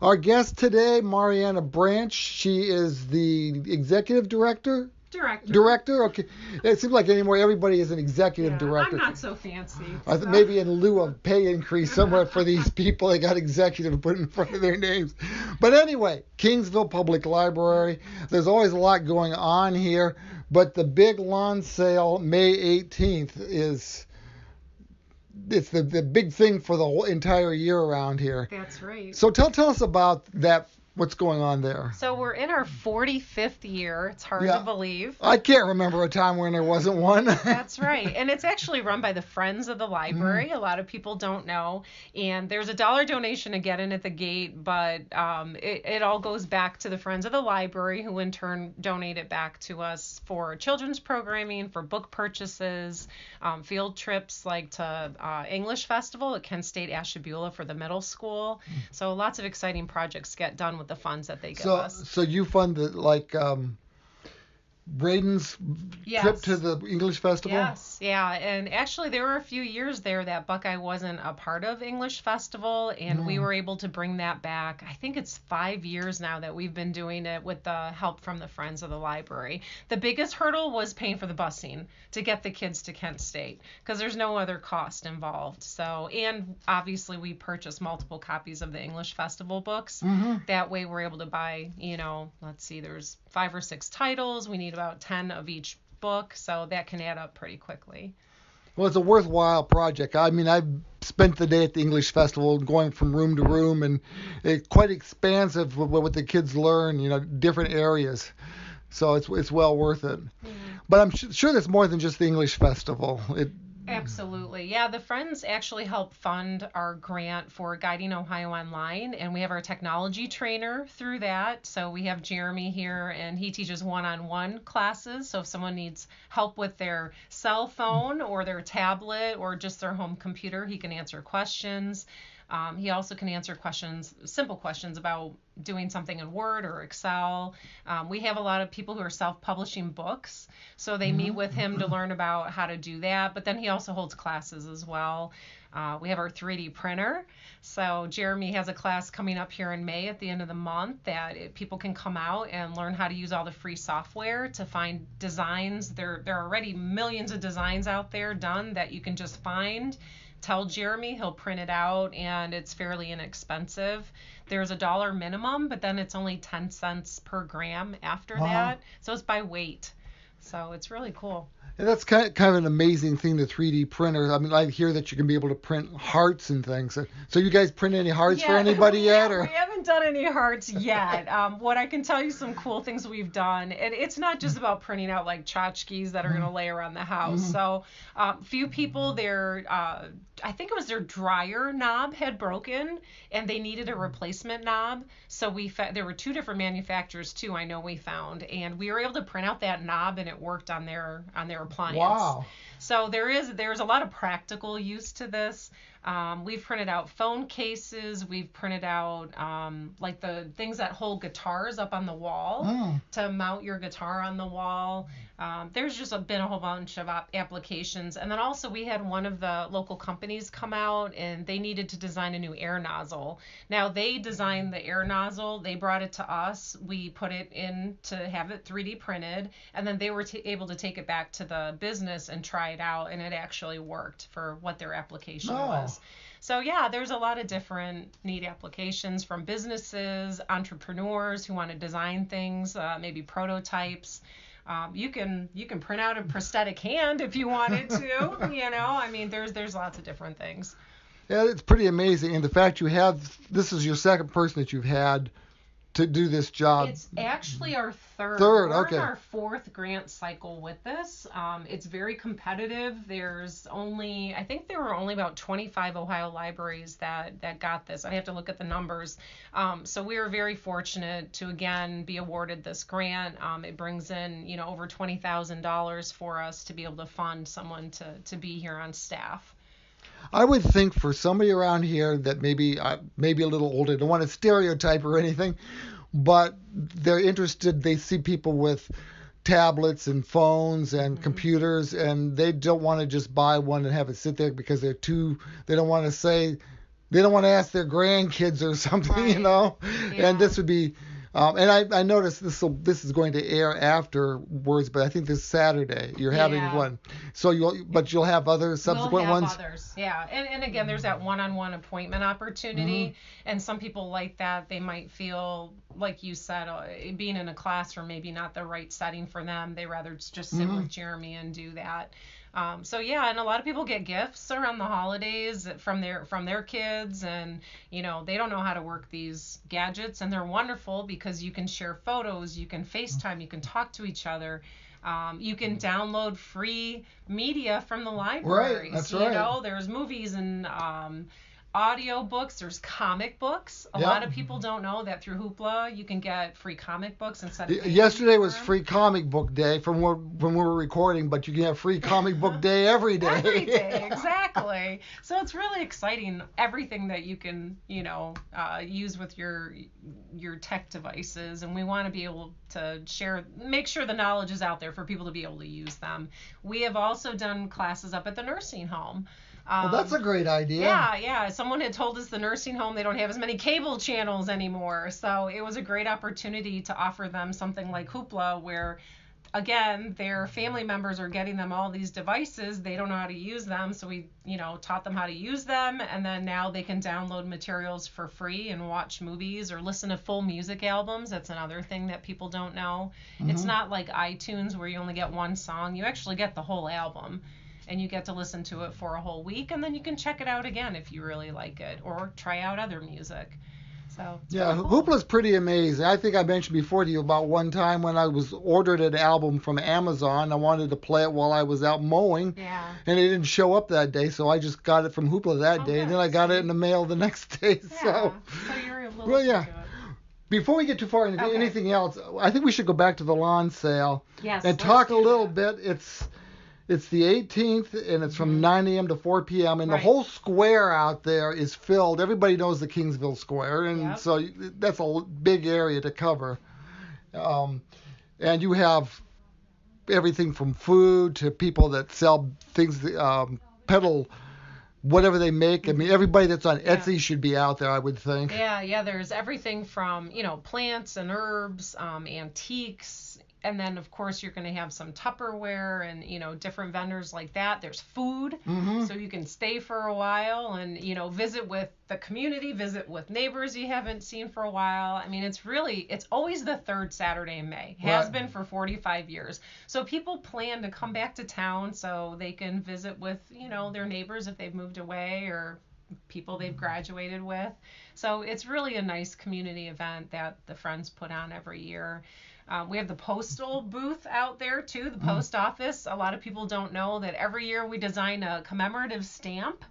Our guest today, Mariana Branch. She is the executive director. Director? Okay. It seems like anymore everybody is an executive director. I'm not so fancy. I think maybe in lieu of pay increase somewhere for these people, they got executive put in front of their names. But anyway, Kingsville Public Library. There's always a lot going on here, but the big lawn sale, May 18th, it's the big thing for the whole entire year around here. That's right. So tell us about that. What's going on there? So we're in our 45th year. It's hard to believe. I can't remember a time when there wasn't one. That's right. And it's actually run by the Friends of the Library. A lot of people don't know. And there's a $1 donation to get in at the gate, but it all goes back to the Friends of the Library, who in turn donate it back to us for children's programming, for book purchases, field trips like to English Festival at Kent State Ashtabula for the middle school. So lots of exciting projects get done with the funds that they give us. So you fund Braden's trip to the English Festival? Yes, yeah. And actually there were a few years there that Buckeye wasn't a part of English Festival, and we were able to bring that back. I think it's 5 years now that we've been doing it with the help from the Friends of the Library. The biggest hurdle was paying for the busing to get the kids to Kent State, because there's no other cost involved. So, and obviously we purchased multiple copies of the English Festival books. That way we're able to buy, let's see, there's 5 or 6 titles. We need about 10 of each book, so that can add up pretty quickly. Well, it's a worthwhile project. I mean, I've spent the day at the English Festival going from room to room, and it's quite expansive with what the kids learn, different areas. So it's well worth it. But I'm sure there's more than just the English Festival. Absolutely. Yeah, the Friends actually help fund our grant for Guiding Ohio Online, and we have our technology trainer through that. So we have Jeremy here, and he teaches one-on-one classes. So if someone needs help with their cell phone or their tablet or just their home computer, he can answer questions. He also can answer simple questions about doing something in Word or Excel. We have a lot of people who are self-publishing books, so they meet with him to learn about how to do that. But then he also holds classes as well. We have our 3D printer. So Jeremy has a class coming up here in May at the end of the month that people can come out and learn how to use all the free software to find designs. There are already millions of designs out there done that you can just find. Tell Jeremy, he'll print it out, and it's fairly inexpensive. There's a $1 minimum, but then it's only 10 cents per gram after that. So it's by weight. So it's really cool. And that's kind of an amazing thing, the 3D printer. I mean, I hear that you can be able to print hearts and things. So you guys print any hearts for anybody yet? Or? We haven't done any hearts yet. What I can tell you some cool things we've done, and it's not just about printing out like tchotchkes that are going to lay around the house. So few people, I think it was their dryer knob had broken, and they needed a replacement knob. So there were 2 different manufacturers too, I know we found, and we were able to print out that knob, and it worked on their appliance. Wow. So there's a lot of practical use to this. We've printed out phone cases. We've printed out like the things that hold guitars up on the wall to mount your guitar on the wall. There's just been a whole bunch of applications. And then also we had one of the local companies come out, and they needed to design a new air nozzle. Now they designed the air nozzle. They brought it to us. We put it in to have it 3D printed, and then they were able to take it back to the business and try it out, and it actually worked for what their application was. So yeah, there's a lot of different neat applications from businesses, entrepreneurs who want to design things, maybe prototypes. You can print out a prosthetic hand if you wanted to. I mean, there's lots of different things. Yeah, it's pretty amazing, and the fact this is your second person that you've had to do this job. It's actually our third. We're in our 4th grant cycle with this. It's very competitive. I think there were only about 25 Ohio libraries that got this. I have to look at the numbers. So we were very fortunate to again be awarded this grant. It brings in over $20,000 for us to be able to fund someone to be here on staff. I would think for somebody around here that maybe a little older, don't want to stereotype or anything, but they're interested. They see people with tablets and phones and computers, and they don't want to just buy one and have it sit there because they don't want to say they don't want to ask their grandkids or something, Right. you know. Yeah. And this would be, and I noticed this is going to air afterwards, but I think this Saturday you're having Yeah. one. So you'll have other subsequent We'll have ones. others, yeah. And again, there's that one-on-one appointment opportunity, and some people like that. They might feel, like you said, being in a classroom maybe not the right setting for them. They rather just sit with Jeremy and do that. So yeah, and a lot of people get gifts around the holidays from their kids, and they don't know how to work these gadgets, and they're wonderful because you can share photos, you can FaceTime, you can talk to each other. You can download free media from the library. Right, that's right. There's movies and audio books, there's comic books. A lot of people don't know that through Hoopla you can get free comic books instead of Yesterday was free comic book day from when we were recording, but you can have free comic book day every day. Every day, exactly. So it's really exciting, everything that you can, use with your tech devices, and we want to be able to make sure the knowledge is out there for people to be able to use them. We have also done classes up at the nursing home. Well, that's a great idea. Yeah. Someone had told us the nursing home, they don't have as many cable channels anymore. So it was a great opportunity to offer them something like Hoopla, where, again, their family members are getting them all these devices. They don't know how to use them. So we, taught them how to use them. And then now they can download materials for free and watch movies or listen to full music albums. That's another thing that people don't know. It's not like iTunes where you only get one song. You actually get the whole album. And you get to listen to it for a whole week, and then you can check it out again if you really like it, or try out other music. So yeah, really cool. Hoopla's pretty amazing. I think I mentioned before to you about one time when I was ordered an album from Amazon. I wanted to play it while I was out mowing, and it didn't show up that day, so I just got it from Hoopla that day, and then I got it in the mail the next day. So you're a little into it. Before we get too far into anything else, I think we should go back to the lawn sale and talk a little bit. It's the 18th, and it's from 9 a.m. to 4 p.m., and the whole square out there is filled. Everybody knows the Kingsville Square, and so that's a big area to cover. And you have everything from food to people that sell things, peddle whatever they make. I mean, everybody that's on Etsy should be out there, I would think. Yeah, there's everything from, plants and herbs, antiques. And then, of course, you're going to have some Tupperware and, different vendors like that. There's food, so you can stay for a while and, visit with the community, visit with neighbors you haven't seen for a while. I mean, it's always the third Saturday in May. Has been for 45 years. So people plan to come back to town so they can visit with, their neighbors if they've moved away or people they've graduated with. So it's really a nice community event that the Friends put on every year. We have the postal booth out there, too, the post office. A lot of people don't know that every year we design a commemorative stamp.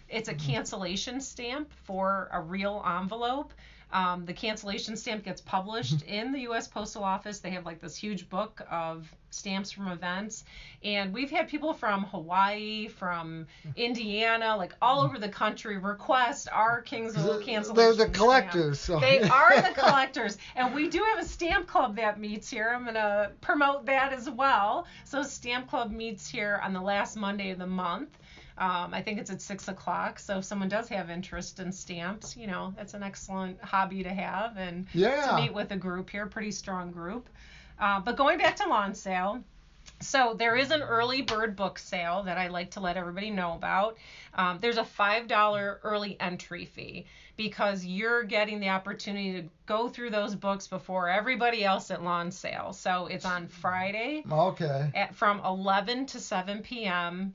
It's a cancellation stamp for a real envelope. The cancellation stamp gets published in the U.S. Postal Office. They have like this huge book of stamps from events. And we've had people from Hawaii, from Indiana, like all over the country request our Kingsville cancellation They're the collectors. So. They are the collectors. And we do have a stamp club that meets here. I'm going to promote that as well. So Stamp Club meets here on the last Monday of the month. I think it's at 6 o'clock. So if someone does have interest in stamps, that's an excellent hobby to have and to meet with a group here, pretty strong group. But going back to lawn sale, so there is an early bird book sale that I like to let everybody know about. There's a $5 early entry fee because you're getting the opportunity to go through those books before everybody else at lawn sale. So it's on Friday from 11 to 7 p.m.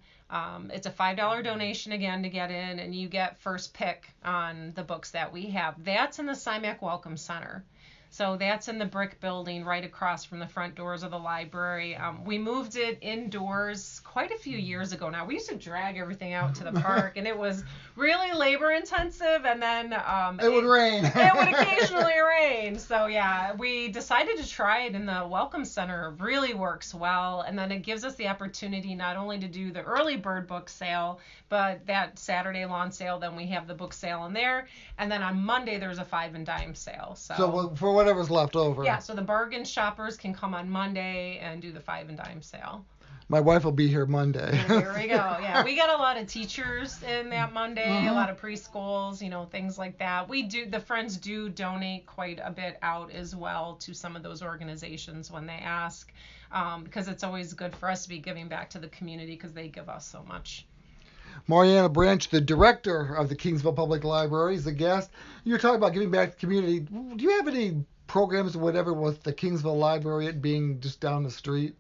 It's a $5 donation again to get in, and you get first pick on the books that we have. That's in the CIMAC Welcome Center. So that's in the brick building right across from the front doors of the library. We moved it indoors quite a few years ago now. We used to drag everything out to the park, and it was really labor intensive, and then it would rain. It would occasionally rain. So yeah, we decided to try it in the Welcome Center. It really works well, and then it gives us the opportunity not only to do the early bird book sale, but that Saturday lawn sale, then we have the book sale in there, and then on Monday there's a 5 and dime sale. So for whatever's left over. Yeah, so the bargain shoppers can come on Monday and do the 5 and dime sale. My wife will be here Monday. There we go. Yeah, we got a lot of teachers in that Monday, a lot of preschools, things like that. The Friends do donate quite a bit out as well to some of those organizations when they ask, because it's always good for us to be giving back to the community because they give us so much. Mariana Branch, the director of the Kingsville Public Library, is the guest. You're talking about giving back to the community. Do you have any programs or whatever with the Kingsville Library, it being just down the street?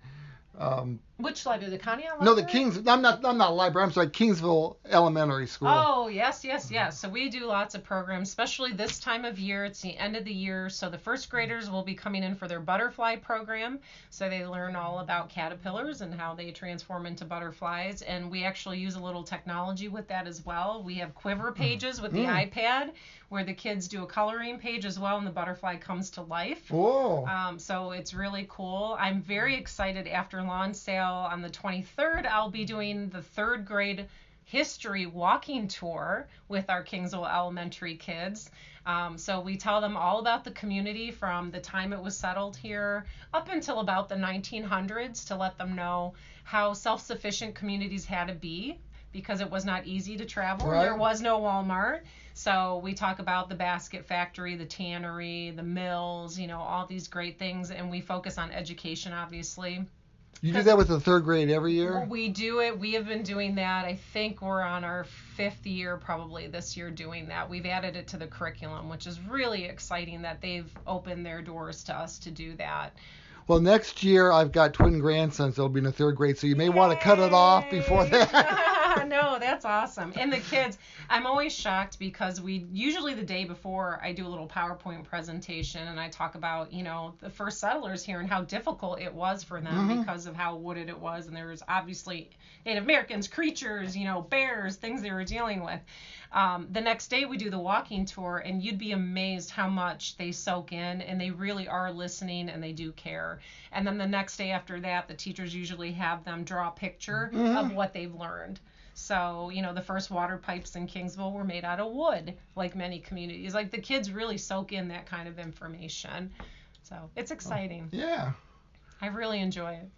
Which library? The Conneaut Library? No, I'm not a library. I'm sorry, Kingsville Elementary School. Oh, yes. So we do lots of programs, especially this time of year. It's the end of the year, so the first graders will be coming in for their butterfly program. So they learn all about caterpillars and how they transform into butterflies. And we actually use a little technology with that as well. We have quiver pages with the iPad where the kids do a coloring page as well, and the butterfly comes to life. Whoa. So it's really cool. I'm very excited. After lawn sale on the 23rd, I'll be doing the third grade history walking tour with our Kingsville Elementary kids. So we tell them all about the community from the time it was settled here up until about the 1900s to let them know how self-sufficient communities had to be, because it was not easy to travel. Right. There was no Walmart. So we talk about the basket factory, the tannery, the mills, all these great things. And we focus on education, obviously. You do that with the third grade every year? We do it. We have been doing that. I think we're on our 5th year probably this year doing that. We've added it to the curriculum, which is really exciting that they've opened their doors to us to do that. Well, next year I've got twin grandsons that'll be in the third grade, so you may want to cut it off before that. No, that's awesome. And the kids, I'm always shocked because usually the day before I do a little PowerPoint presentation and I talk about, the first settlers here and how difficult it was for them because of how wooded it was. And there was obviously Native Americans, creatures, bears, things they were dealing with. The next day we do the walking tour, and you'd be amazed how much they soak in, and they really are listening and they do care. And then the next day after that, the teachers usually have them draw a picture of what they've learned. So, the first water pipes in Kingsville were made out of wood, like many communities. Like, the kids really soak in that kind of information. So it's exciting. Yeah. I really enjoy it.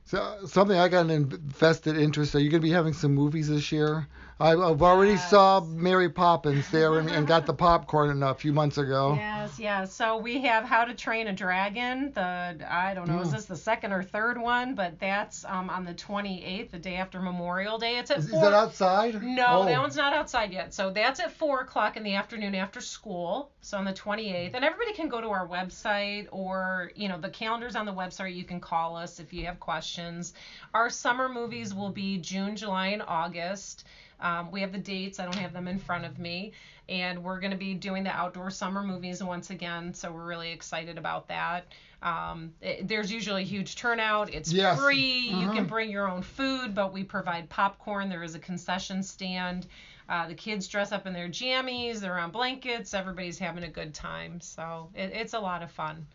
So something I got an invested interest. Are you going to be having some movies this year? I've already saw Mary Poppins there and got the popcorn a few months ago. Yes. So we have How to Train a Dragon. I don't know, is this the second or third one? But that's on the 28th, the day after Memorial Day. It's at 4. Is that outside? No, that one's not outside yet. So that's at 4 o'clock in the afternoon after school. So on the 28th. And everybody can go to our website, or, the calendar's on the website. You can call us if you have questions. Our summer movies will be June, July, and August. We have the dates. I don't have them in front of me. And we're going to be doing the outdoor summer movies once again. So we're really excited about that. There's usually a huge turnout. It's free. You can bring your own food, but we provide popcorn. There is a concession stand. The kids dress up in their jammies. They're on blankets. Everybody's having a good time. So it's a lot of fun.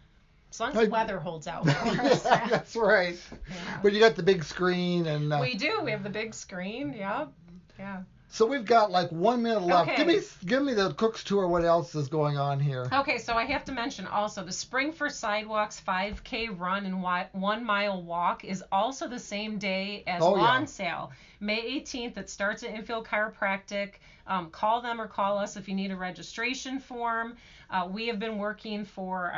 As long as the weather holds out for us. That's right. Yeah. But you got the big screen. And we do. We have the big screen. Yep. Yeah. So we've got like 1 minute left. Okay. Give me the Cook's Tour. What else is going on here? Okay, so I have to mention also the Spring for Sidewalks 5K run and 1 mile walk is also the same day as lawn sale. May 18th, it starts at Infield Chiropractic. Call them or call us if you need a registration form. We have been working for,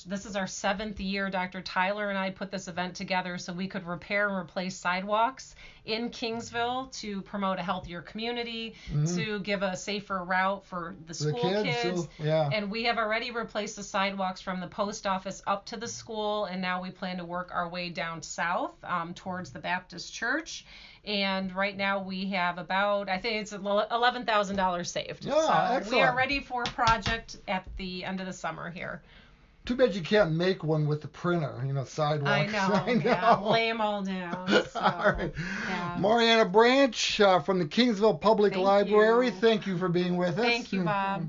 this is our 7th year. Dr. Tyler and I put this event together so we could repair and replace sidewalks in Kingsville to promote a healthier community, to give a safer route for the school kids. And we have already replaced the sidewalks from the post office up to the school, and now we plan to work our way down south towards the Baptist Church. And right now we have about, I think it's $11,000 saved. Yeah, so excellent. We are ready for a project at the end of the summer here. Too bad you can't make one with the printer, sidewalks. I know. Yeah, lay them all down. So, all right. Yeah. Mariana Branch from the Kingsville Public Library. You. Thank you for being with us. Thank you, Bob.